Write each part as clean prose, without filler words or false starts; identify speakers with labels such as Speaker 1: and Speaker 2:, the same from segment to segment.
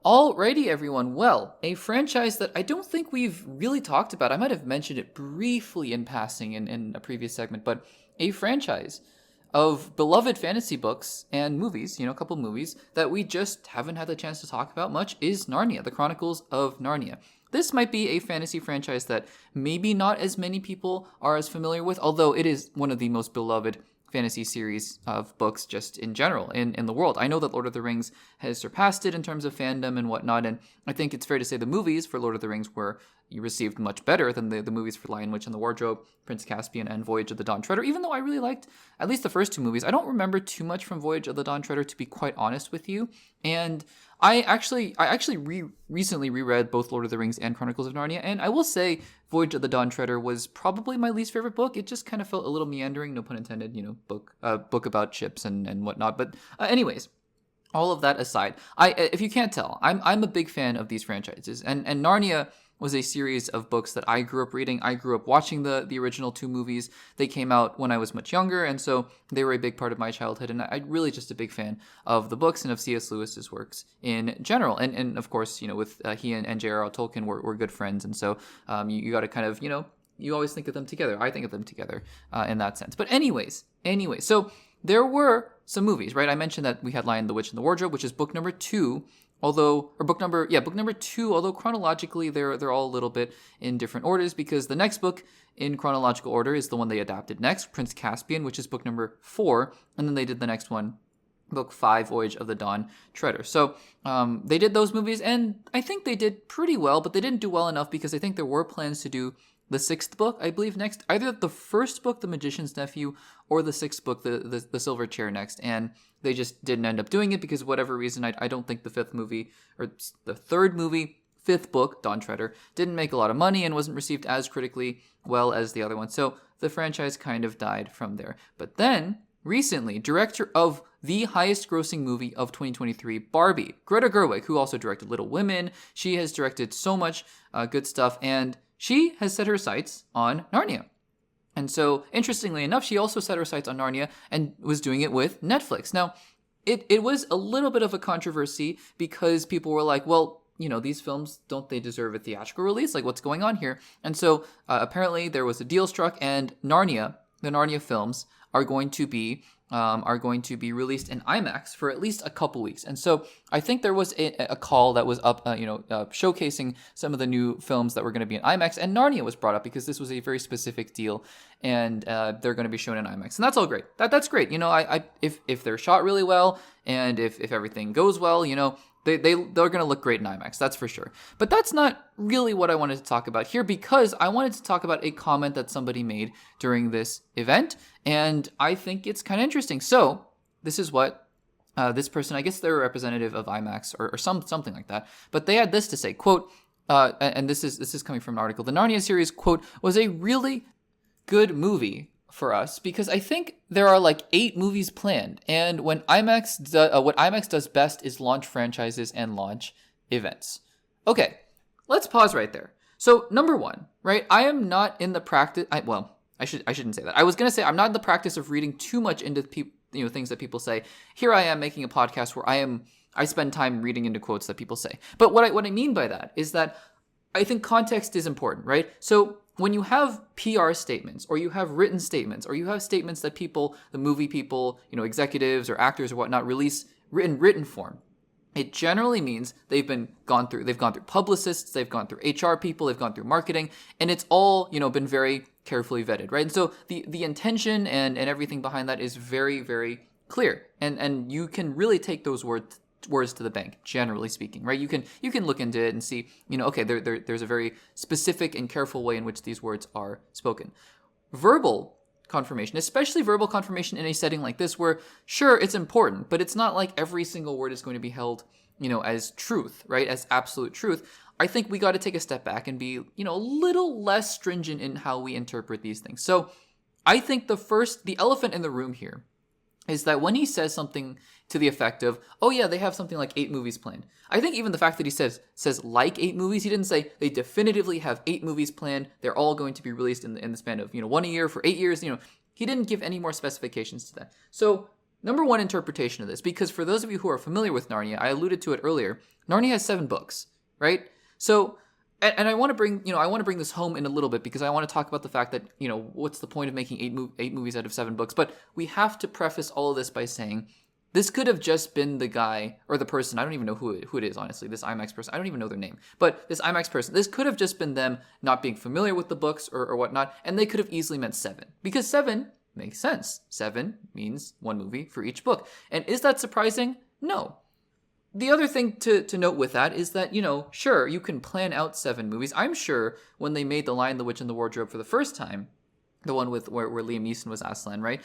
Speaker 1: Alrighty, everyone. Well, a franchise that I don't think we've really talked about. I might have mentioned it briefly in passing in a previous segment, but a franchise of beloved fantasy books and movies, a couple movies, that we just haven't had the chance to talk about much is Narnia, the Chronicles of Narnia. This might be a fantasy franchise that maybe not as many people are as familiar with, although it is one of the most beloved fantasy series of books just in general in the world. I know that Lord of the Rings has surpassed it in terms of fandom and whatnot, and I think it's fair to say the movies for Lord of the Rings were received much better than the movies for Lion, Witch, and the Wardrobe, Prince Caspian, and Voyage of the Dawn Treader, even though I really liked at least the first two movies. I don't remember too much from Voyage of the Dawn Treader, to be quite honest with you, and I actually recently reread both Lord of the Rings and Chronicles of Narnia, and I will say Voyage of the Dawn Treader was probably my least favorite book. It just kind of felt a little meandering, no pun intended, book about ships and whatnot. But anyways, all of that aside, if you can't tell, I'm a big fan of these franchises, and Narnia was a series of books that I grew up reading. I grew up watching the original two movies. They came out when I was much younger, and so they were a big part of my childhood, and I'm really just a big fan of the books and of C.S. Lewis's works in general. And of course, with he and J.R.R. Tolkien were good friends, and so you got to kind of, you always think of them together. I think of them together in that sense. But anyways, so there were some movies, right? I mentioned that we had Lion, the Witch, and the Wardrobe, which is book number 2, book number 2, although chronologically they're all a little bit in different orders, because the next book in chronological order is the one they adapted next, Prince Caspian, which is book number 4, and then they did the next one, book 5, Voyage of the Dawn Treader. So they did those movies, and I think they did pretty well, but they didn't do well enough because I think there were plans to do the 6th book, I believe, next. Either the first book, The Magician's Nephew, or the 6th book, the Silver Chair, next. And they just didn't end up doing it because of whatever reason. I don't think the 5th movie, or the 3rd movie, 5th book, Dawn Treader, didn't make a lot of money and wasn't received as critically well as the other one. So the franchise kind of died from there. But then, recently, director of the highest grossing movie of 2023, Barbie, Greta Gerwig, who also directed Little Women. She has directed so much good stuff, and she has set her sights on Narnia. And so, interestingly enough, she also set her sights on Narnia and was doing it with Netflix. Now, it was a little bit of a controversy because people were like, well, these films, don't they deserve a theatrical release? Like, what's going on here? And so, apparently, there was a deal struck, and the Narnia films are going to be released in IMAX for at least a couple weeks. And so I think there was a call that was up, showcasing some of the new films that were going to be in IMAX, and Narnia was brought up because this was a very specific deal, and they're going to be shown in IMAX, and that's all great. That's great. If they're shot really well, and if everything goes well, they're going to look great in IMAX, that's for sure. But that's not really what I wanted to talk about here, because I wanted to talk about a comment that somebody made during this event, and I think it's kind of interesting. So this is what this person, I guess they're a representative of IMAX or something like that, but they had this to say, quote, and this is coming from an article, the Narnia series, quote, was a really good movie for us because I think there are like 8 movies planned, and when what IMAX does best is launch franchises and launch events. Okay, let's pause right there. So number 1, right? I am not in the practice. I shouldn't say that. I was gonna say I'm not in the practice of reading too much into things that people say. Here I am making a podcast where I spend time reading into quotes that people say. But what I mean by that is that I think context is important, right? So when you have PR statements, or you have written statements, or you have statements that people, the movie people, executives or actors or whatnot, release in written form, it generally means they've gone through publicists, they've gone through HR people, they've gone through marketing, and it's all, been very carefully vetted, right? And so the intention and everything behind that is very, very clear. And you can really take those words to the bank, generally speaking, right? You can look into it and see, okay, there's a very specific and careful way in which these words are spoken. Verbal confirmation, especially verbal confirmation in a setting like this, where sure, it's important, but it's not like every single word is going to be held, as truth, right? As absolute truth. I think we got to take a step back and be, a little less stringent in how we interpret these things. So I think the elephant in the room here is that when he says something to the effect of, oh yeah, they have something like 8 movies planned. I think even the fact that he says like 8 movies, he didn't say they definitively have 8 movies planned. They're all going to be released in the span of, 1 a year for 8 years. He didn't give any more specifications to that. So number 1 interpretation of this, because for those of you who are familiar with Narnia, I alluded to it earlier, Narnia has 7 books, right? So, and I want to bring, this home in a little bit because I want to talk about the fact that, what's the point of making 8 movies out of 7 books? But we have to preface all of this by saying this could have just been the guy or the person. I don't even know who it is, honestly. This IMAX person. I don't even know their name. But this IMAX person, this could have just been them not being familiar with the books or whatnot. And they could have easily meant 7. Because 7 makes sense. 7 means 1 movie for each book. And is that surprising? No. The other thing to note with that is that, sure, you can plan out 7 movies. I'm sure when they made The Lion, the Witch, and the Wardrobe for the first time, the one with where Liam Neeson was Aslan, right?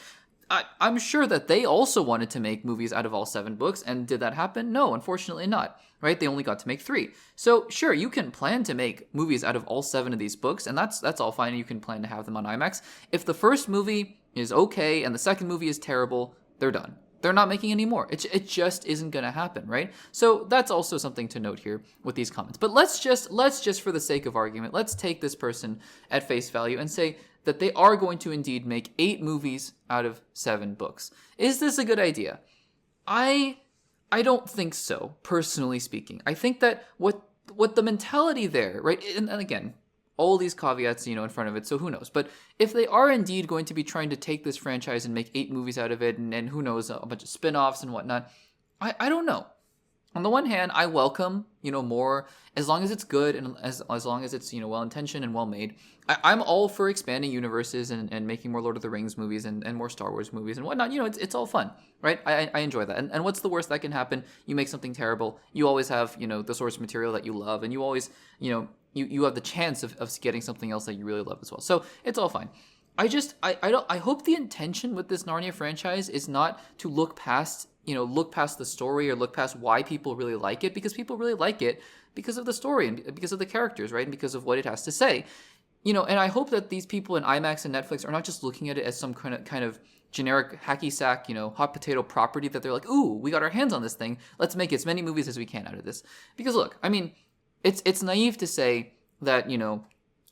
Speaker 1: I'm sure that they also wanted to make movies out of all 7 books, and did that happen? No, unfortunately not, right? They only got to make 3. So sure, you can plan to make movies out of all 7 of these books, and that's all fine, and you can plan to have them on IMAX. If the first movie is okay and the second movie is terrible, they're done. They're not making any more. It just isn't going to happen, right? So that's also something to note here with these comments. But let's just for the sake of argument, let's take this person at face value and say that they are going to indeed make 8 movies out of 7 books. Is this a good idea? I don't think so, personally speaking. I think that what the mentality there, right? And again, all these caveats, in front of it, so who knows? But if they are indeed going to be trying to take this franchise and make 8 movies out of it, and who knows, a bunch of spin-offs and whatnot, I don't know. On the one hand, I welcome, more, as long as it's good and as long as it's, well-intentioned and well-made. I'm all for expanding universes and making more Lord of the Rings movies and more Star Wars movies and whatnot. It's all fun, right? I enjoy that. And what's the worst that can happen? You make something terrible. You always have, the source material that you love, and you always, you have the chance of getting something else that you really love as well. So it's all fine. I hope the intention with this Narnia franchise is not to look past the story or look past why people really like it, because people really like it because of the story and because of the characters, right? And because of what it has to say. And I hope that these people in IMAX and Netflix are not just looking at it as some kind of generic hacky sack, hot potato property that they're like, ooh, we got our hands on this thing. Let's make as many movies as we can out of this. Because look, I mean, it's naive to say that,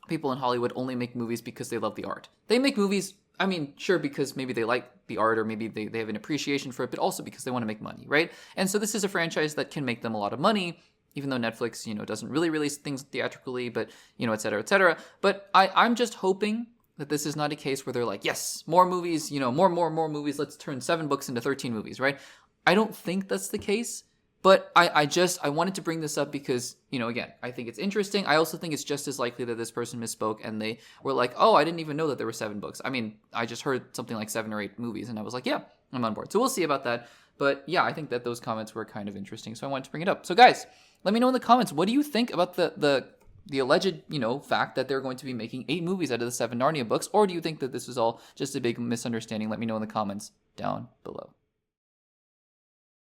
Speaker 1: people in Hollywood only make movies because they love the art. They make movies, I mean, sure, because maybe they like the art or maybe they have an appreciation for it, but also because they want to make money, right? And so this is a franchise that can make them a lot of money, even though Netflix, doesn't really release things theatrically, but, et cetera, et cetera. But I'm just hoping that this is not a case where they're like, yes, more movies, more movies, let's turn 7 books into 13 movies, right? I don't think that's the case. But I wanted to bring this up because, again, I think it's interesting. I also think it's just as likely that this person misspoke and they were like, oh, I didn't even know that there were 7 books. I mean, I just heard something like 7 or 8 movies and I was like, yeah, I'm on board. So we'll see about that. But yeah, I think that those comments were kind of interesting. So I wanted to bring it up. So guys, let me know in the comments, what do you think about the alleged, fact that they're going to be making 8 movies out of the 7 Narnia books? Or do you think that this was all just a big misunderstanding? Let me know in the comments down below.